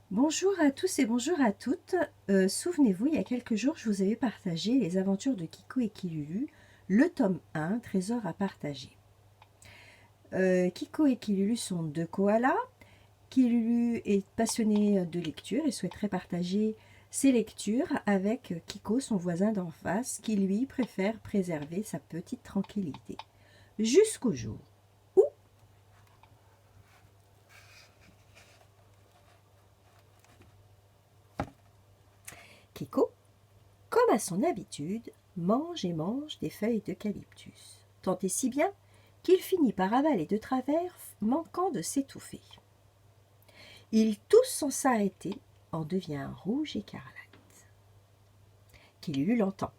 Bonjour à tous et bonjour à toutes. Souvenez-vous, il y a quelques jours, je vous avais partagé les aventures de Kiko et Kilulu, le tome 1, Trésor à partager. Kiko et Kilulu sont deux koalas. Kilulu est passionné de lecture et souhaiterait partager ses lectures avec Kiko, son voisin d'en face, qui lui préfère préserver sa petite tranquillité. Jusqu'au jour où Kiko, comme à son habitude, mange et mange des feuilles d'eucalyptus, tant et si bien qu'il finit par avaler de travers, manquant de s'étouffer. Il tousse sans s'arrêter, en devient rouge écarlate. Kilulu l'entend.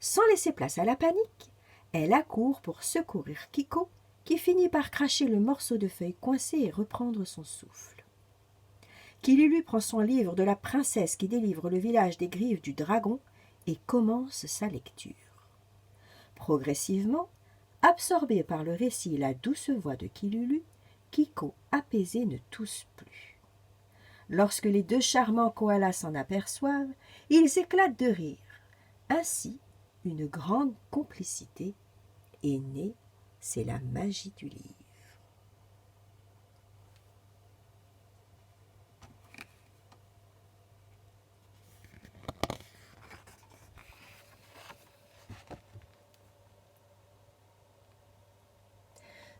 Sans laisser place à la panique, elle accourt pour secourir Kiko, qui finit par cracher le morceau de feuille coincé et reprendre son souffle. Kilulu prend son livre de la princesse qui délivre le village des griffes du dragon et commence sa lecture. Progressivement, absorbé par le récit et la douce voix de Kilulu, Kiko, apaisé, ne tousse plus. Lorsque les deux charmants koalas s'en aperçoivent, ils éclatent de rire. Ainsi, une grande complicité est née, c'est la magie du livre.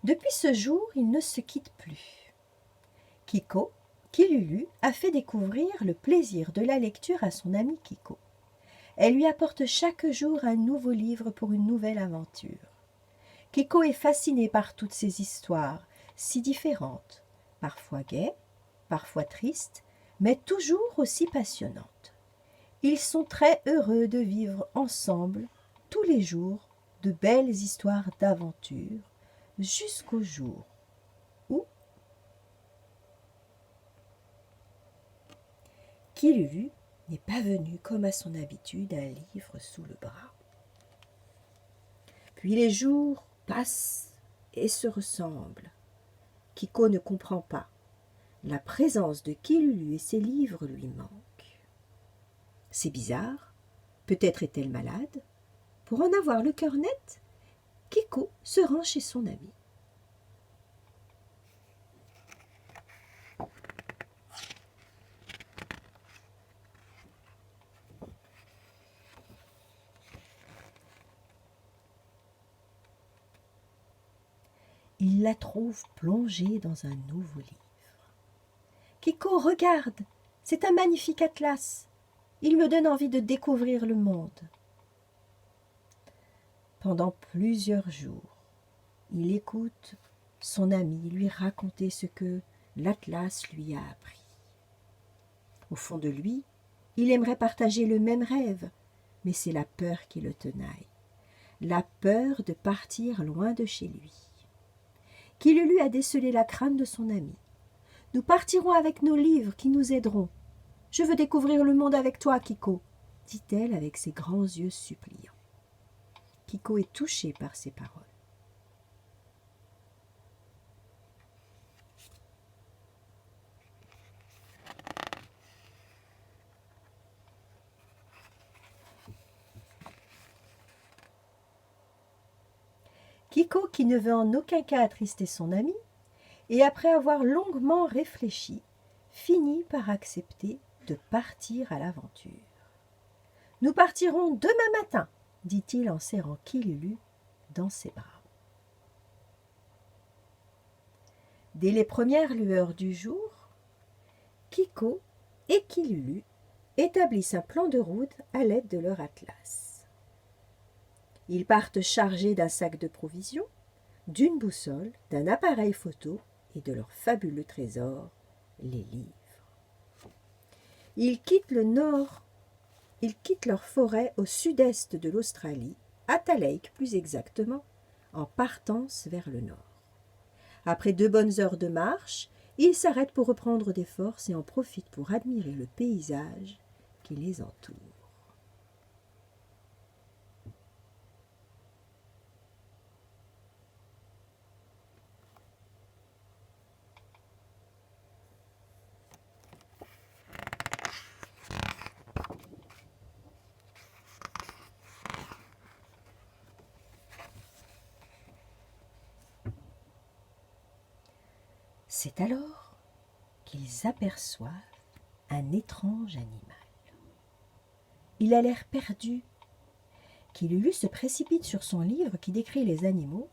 Depuis ce jour, ils ne se quittent plus. Kiko, Kilulu, a fait découvrir le plaisir de la lecture à son ami Kiko. Elle lui apporte chaque jour un nouveau livre pour une nouvelle aventure. Kiko est fasciné par toutes ces histoires, si différentes, parfois gaies, parfois tristes, mais toujours aussi passionnantes. Ils sont très heureux de vivre ensemble, tous les jours, de belles histoires d'aventure, jusqu'au jour où Kilulu n'est pas venu comme à son habitude un livre sous le bras. Puis les jours passent et se ressemblent. Kiko ne comprend pas. La présence de Kilulu et ses livres lui manque. C'est bizarre. Peut-être est-elle malade. Pour en avoir le cœur net, Kiko se rend chez son ami. Il la trouve plongée dans un nouveau livre. Kiko, regarde, c'est un magnifique atlas. Il me donne envie de découvrir le monde. Pendant plusieurs jours, il écoute son ami lui raconter ce que l'Atlas lui a appris. Au fond de lui, il aimerait partager le même rêve, mais c'est la peur qui le tenaille, la peur de partir loin de chez lui. Kilulu a décelé la crainte de son ami. « Nous partirons avec nos livres qui nous aideront. Je veux découvrir le monde avec toi, Kiko, dit-elle avec ses grands yeux suppliants. Kiko est touché par ces paroles. Kiko, qui ne veut en aucun cas attrister son ami, et après avoir longuement réfléchi, finit par accepter de partir à l'aventure. « Nous partirons demain matin, dit-il en serrant Kilulu dans ses bras. Dès les premières lueurs du jour, Kiko et Kilulu établissent un plan de route à l'aide de leur atlas. Ils partent chargés d'un sac de provisions, d'une boussole, d'un appareil photo et de leur fabuleux trésor, les livres. Ils quittent leur forêt au sud-est de l'Australie, à Lake plus exactement, en partance vers le nord. Après 2 bonnes heures de marche, ils s'arrêtent pour reprendre des forces et en profitent pour admirer le paysage qui les entoure. C'est alors qu'ils aperçoivent un étrange animal. Il a l'air perdu. Kilulu se précipite sur son livre qui décrit les animaux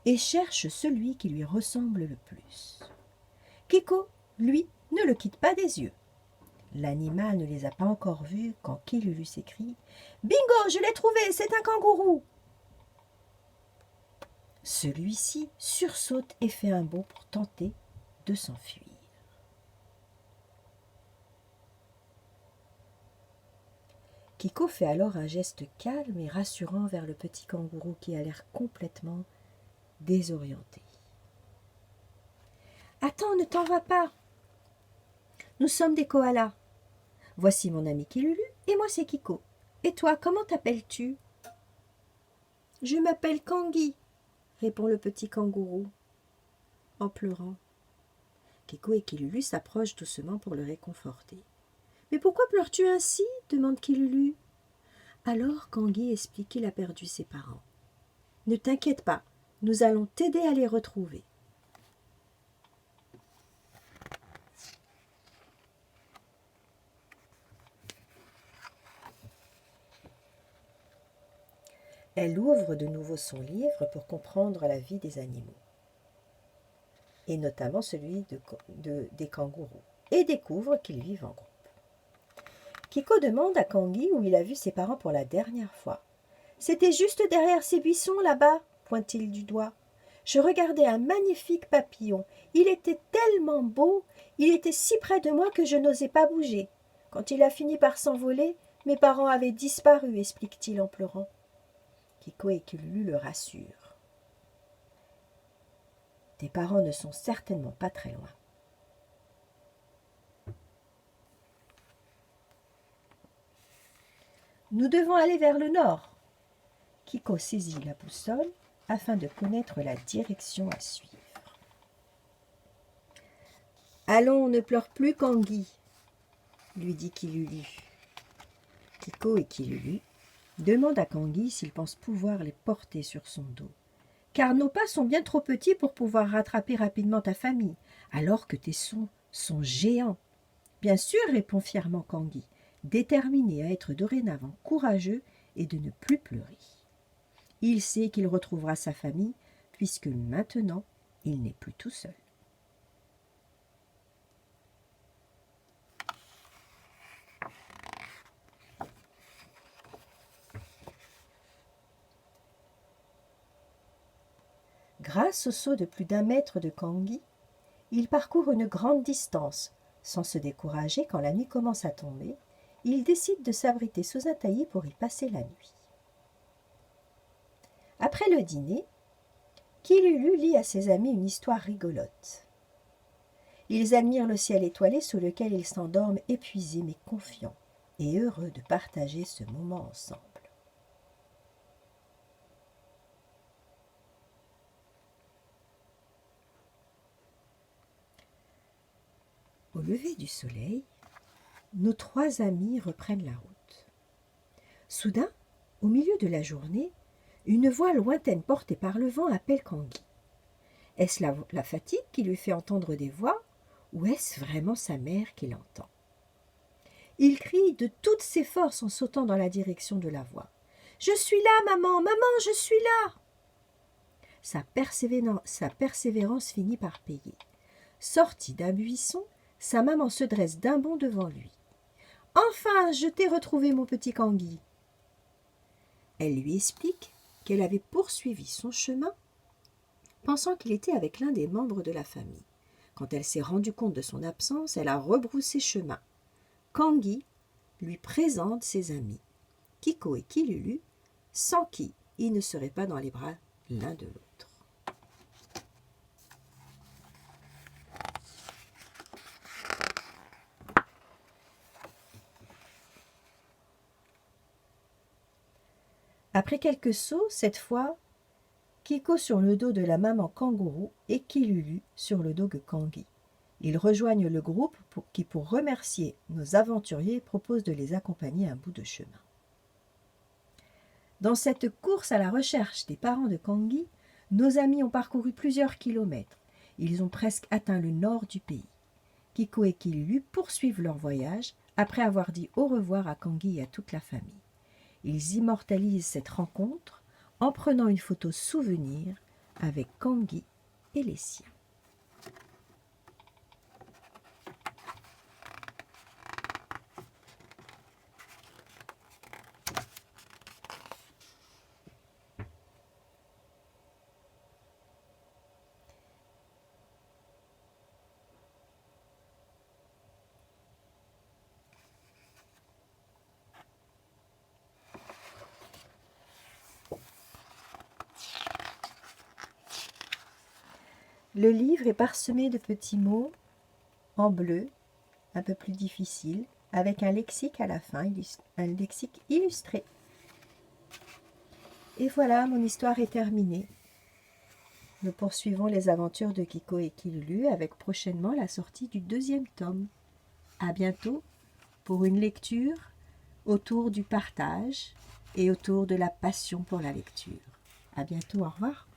et cherche celui qui lui ressemble le plus. Kiko, lui, ne le quitte pas des yeux. L'animal ne les a pas encore vus quand Kilulu s'écrie « Bingo, je l'ai trouvé, c'est un kangourou !» Celui-ci sursaute et fait un bond pour tenter de s'enfuir. Kiko fait alors un geste calme et rassurant vers le petit kangourou qui a l'air complètement désorienté. « Attends, ne t'en va pas. Nous sommes des koalas. Voici mon ami Kilulu et moi c'est Kiko. Et toi, comment t'appelles-tu »« Je m'appelle Kangi, » répond le petit kangourou en pleurant. Kiko et Kilulu s'approchent doucement pour le réconforter. « Mais pourquoi pleures-tu ainsi ?» demande Kilulu. Alors Kangi explique qu'il a perdu ses parents. « Ne t'inquiète pas, nous allons t'aider à les retrouver. » Elle ouvre de nouveau son livre pour comprendre la vie des animaux, et notamment celui des kangourous, et découvre qu'ils vivent en groupe. Kiko demande à Kangi où il a vu ses parents pour la dernière fois. « C'était juste derrière ces buissons là-bas, » pointe-t-il du doigt. « Je regardais un magnifique papillon. Il était tellement beau, il était si près de moi que je n'osais pas bouger. Quand il a fini par s'envoler, mes parents avaient disparu, » explique-t-il en pleurant. Kiko et Kilulu le rassurent. « Tes parents ne sont certainement pas très loin. » Nous devons aller vers le nord. Kiko saisit la boussole afin de connaître la direction à suivre. « Allons, ne pleure plus, Kangi, » lui dit Kilulu. Kiko et Kilulu demandent à Kangi s'il pense pouvoir les porter sur son dos. « Car nos pas sont bien trop petits pour pouvoir rattraper rapidement ta famille, alors que tes sons sont géants. »« Bien sûr, » répond fièrement Kangi, déterminé à être dorénavant courageux et de ne plus pleurer. Il sait qu'il retrouvera sa famille, puisque maintenant, il n'est plus tout seul. Grâce au saut de plus d'1 mètre de Kangi, il parcourt une grande distance. Sans se décourager, quand la nuit commence à tomber, il décide de s'abriter sous un taillis pour y passer la nuit. Après le dîner, Kilulu lit à ses amis une histoire rigolote. Ils admirent le ciel étoilé sous lequel ils s'endorment épuisés mais confiants et heureux de partager ce moment ensemble. Au lever du soleil, nos 3 amis reprennent la route. Soudain, au milieu de la journée, une voix lointaine portée par le vent appelle Kangi. Est-ce la fatigue qui lui fait entendre des voix ou est-ce vraiment sa mère qui l'entend? Il crie de toutes ses forces en sautant dans la direction de la voix. « Je suis là, maman, maman, je suis là !» Sa persévérance finit par payer. Sorti d'un buisson, sa maman se dresse d'un bond devant lui. « Enfin, je t'ai retrouvé, mon petit Kangi !» Elle lui explique qu'elle avait poursuivi son chemin, pensant qu'il était avec l'un des membres de la famille. Quand elle s'est rendue compte de son absence, elle a rebroussé chemin. Kangi lui présente ses amis, Kiko et Kilulu, sans qui il ne serait pas dans les bras l'un de l'autre. Après quelques sauts, cette fois, Kiko sur le dos de la maman kangourou et Kilulu sur le dos de Kangi. Ils rejoignent le groupe qui, pour remercier nos aventuriers, propose de les accompagner un bout de chemin. Dans cette course à la recherche des parents de Kangi, nos amis ont parcouru plusieurs kilomètres. Ils ont presque atteint le nord du pays. Kiko et Kilulu poursuivent leur voyage après avoir dit au revoir à Kangui et à toute la famille. Ils immortalisent cette rencontre en prenant une photo souvenir avec Kangui et les siens. Le livre est parsemé de petits mots en bleu, un peu plus difficiles, avec un lexique à la fin, un lexique illustré. Et voilà, mon histoire est terminée. Nous poursuivons les aventures de Kiko et Kilulu avec prochainement la sortie du 2e tome. À bientôt pour une lecture autour du partage et autour de la passion pour la lecture. À bientôt, au revoir.